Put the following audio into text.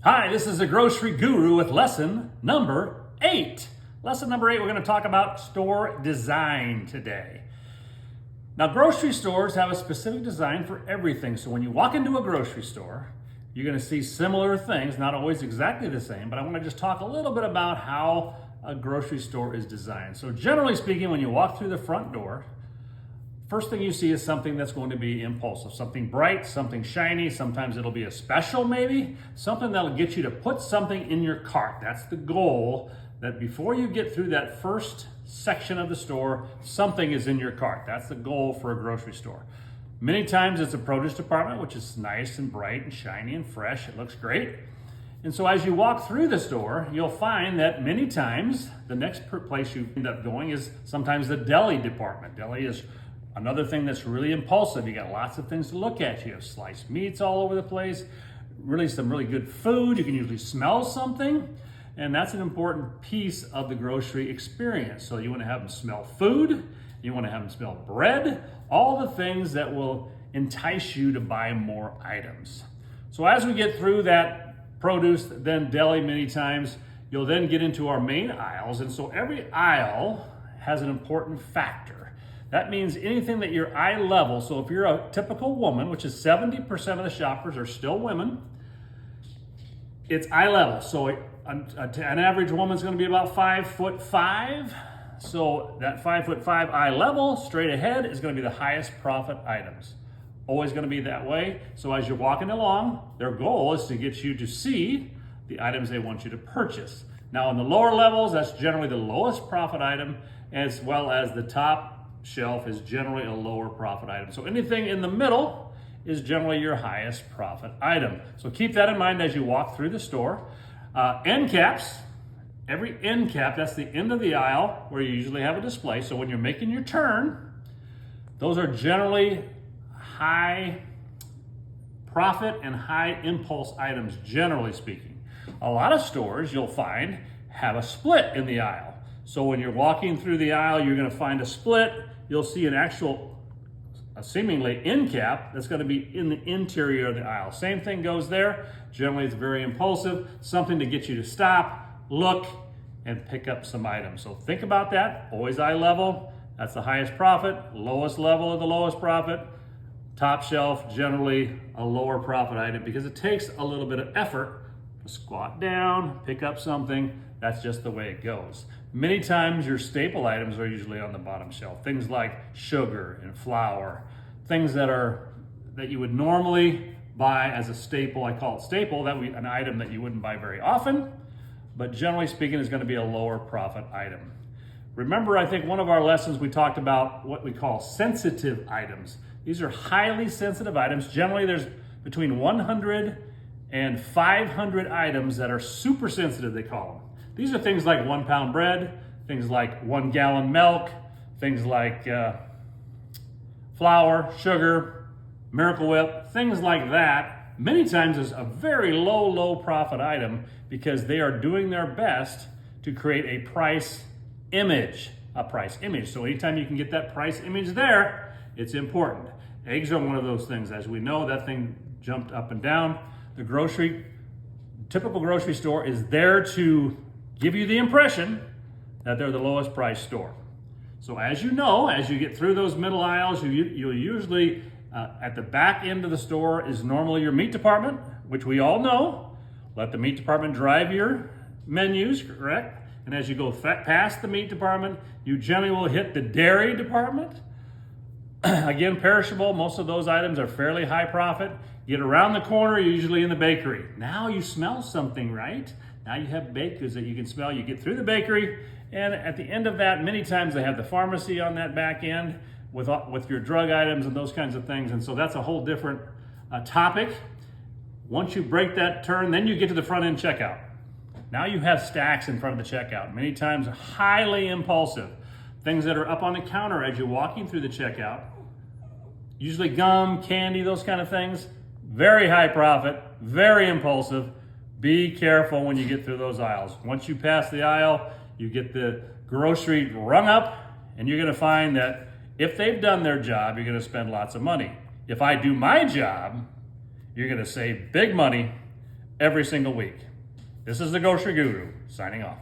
Hi, this is the Grocery Guru with lesson number 8. Lesson number 8, we're going to talk about store design today. Now, grocery stores have a specific design for everything. So when you walk into a grocery store, you're going to see similar things, not always exactly the same, but I want to just talk a little bit about how a grocery store is designed. So generally speaking, when you walk through the front door, first thing you see is something that's going to be impulsive, something bright, something shiny. Sometimes it'll be a special, maybe something that'll get you to put something in your cart. That's the goal, that before you get through that first section of the store, something is in your cart. That's the goal for a grocery store. Many times it's a produce department, which is nice and bright and shiny and fresh. It looks great. And so as you walk through the store, you'll find that many times the next place you end up going is sometimes the deli department. Deli is another thing that's really impulsive. You got lots of things to look at. You have sliced meats all over the place, really some really good food. You can usually smell something, and that's an important piece of the grocery experience. So you want to have them smell food, you want to have them smell bread, all the things that will entice you to buy more items. So as we get through that produce, then deli many times, you'll then get into our main aisles. And so every aisle has an important factor. That means anything that your eye level, so if you're a typical woman, which is 70% of the shoppers are still women, it's eye level. So an average woman's gonna be about 5'5". So that 5'5" eye level, straight ahead, is gonna be the highest profit items. Always gonna be that way. So as you're walking along, their goal is to get you to see the items they want you to purchase. Now in the lower levels, that's generally the lowest profit item, as well as the top shelf is generally a lower profit item. So anything in the middle is generally your highest profit item. So keep that in mind as you walk through the store. End caps, every end cap, that's the end of the aisle where you usually have a display. So when you're making your turn, those are generally high profit and high impulse items, generally speaking. A lot of stores you'll find have a split in the aisle. So when you're walking through the aisle, you're gonna find a split. You'll see an actual, seemingly end cap that's gonna be in the interior of the aisle. Same thing goes there. Generally, it's very impulsive, something to get you to stop, look, and pick up some items. So think about that. Always eye level, that's the highest profit. Lowest level of the lowest profit. Top shelf, generally a lower profit item because it takes a little bit of effort to squat down, pick up something. That's just the way it goes. Many times your staple items are usually on the bottom shelf. Things like sugar and flour, things that you would normally buy as a staple. I call it staple, that would be an item that you wouldn't buy very often, but generally speaking is gonna be a lower profit item. Remember, I think one of our lessons we talked about what we call sensitive items. These are highly sensitive items. Generally there's between 100 and 500 items that are super sensitive, they call them. These are things like 1 pound bread, things like 1 gallon milk, things like flour, sugar, Miracle Whip, things like that. Many times is a very low profit item because they are doing their best to create a price image. So anytime you can get that price image there, it's important. Eggs are one of those things. As we know, that thing jumped up and down. The typical grocery store is there to give you the impression that they're the lowest price store. So as you know, as you get through those middle aisles, you'll usually, at the back end of the store is normally your meat department, which we all know. Let the meat department drive your menus, correct? And as you go past the meat department, you generally will hit the dairy department. Again, perishable, most of those items are fairly high profit. Get around the corner, you're usually in the bakery. Now you smell something, right? Now you have baked goods that you can smell. You get through the bakery, and at the end of that, many times they have the pharmacy on that back end with your drug items and those kinds of things. And so that's a whole different topic. Once you break that turn, then you get to the front end checkout. Now you have stacks in front of the checkout. Many times highly impulsive. Things that are up on the counter as you're walking through the checkout. Usually gum, candy, those kind of things. Very high profit, very impulsive. Be careful when you get through those aisles. Once you pass the aisle, you get the grocery rung up, and you're gonna find that if they've done their job, you're gonna spend lots of money. If I do my job, you're gonna save big money, every single week. This is the Grocery Guru, signing off.